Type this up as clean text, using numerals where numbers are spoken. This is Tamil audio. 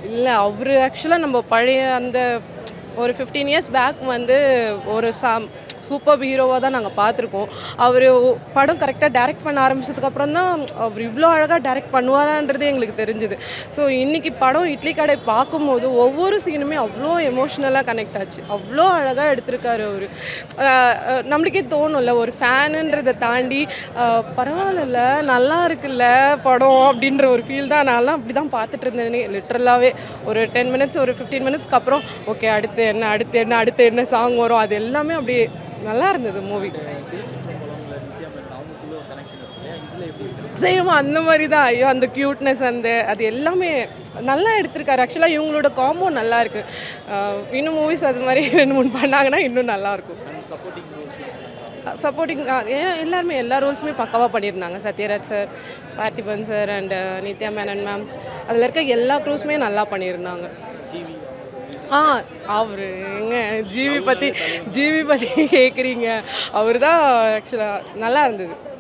இல்ல அவரு ஆக்சுவலா நம்ம பழைய அந்த ஒரு 15 இயர்ஸ் பேக் வந்து ஒரு சூப்பர் ஹீரோவா தான் நாங்க பார்த்துருக்கோம். அவரு படம் கரெக்ட்டா டைரக்ட் பண்ண ஆரம்பிச்சதுக்கப்புறம் தான் அவரு இவ்ளோ அழகா டைரக்ட் பண்ணுவாரான்றதே எங்களுக்கு தெரிஞ்சது. ஸோ இன்னைக்கு படம் இட்லி கடை பார்க்கும்போது ஒவ்வொரு சீனுமே அவ்ளோ எமோஷனலா கனெக்ட் ஆச்சு. அவ்ளோ அழகா எடுத்திருக்காரு அவரு. அ அ நம்மளுக்கே தோணும்ல ஒரு ஃபேனுன்றத தாண்டி பரவாயில்லல்ல நல்லா இருக்குல்ல படம் அப்படின்ற ஒரு ஃபீல் தான் நான்லாம் அப்படி தான் பார்த்துட்டு இருந்தேனே லிட்ரலாவே. ஒரு 10 மினிட்ஸ் ஒரு 15 மினிட்ஸ்க்கு அப்புறம் ஓகே அடுத்து என்ன அடுத்து என்ன அடுத்து என்ன சாங் வரும் அது எல்லாமே அப்படியே நல்லா இருந்தது மூவி. திருச்சிற்றம்பலம்ல நித்யா மேனன் அவங்களுக்குள்ள ஒரு கனெக்ஷன் இருக்கு இல்லையா? இதுல எப்படி இருக்கு? சேம் அந்த மாதிரி தான். ஐயோ! அந்த கியூட்னஸ் அது எல்லாமே நல்லா எடுத்திருக்காரு. ஆக்சுவலா இவங்களோட காம்போ நல்லா இருக்கு. இன்னும் மூவிஸ் அது மாதிரி 2, 3 பண்ணாங்கன்னா இன்னும் நல்லாயிருக்கும். அண்ட் சப்போர்ட்டிங் ரோல்ஸ்லாம் பண்ணாங்களா? சப்போர்ட்டிங் எல்லாருமே எல்லா ரோல்ஸுமே பக்காவாக பண்ணியிருந்தாங்க. Sathyaraj sir, Parthiban sir and Nithya Menon ma'am. அதில் இருக்க எல்லா க்ரூஸுமே நல்லா பண்ணியிருந்தாங்க. ஜிவி அவங்க மியூசிக் ஆ அவரு எங்க ஜிவி பற்றி கேட்குறீங்க. அவர் தான் ஆக்சுவலாக நல்லா இருந்தது.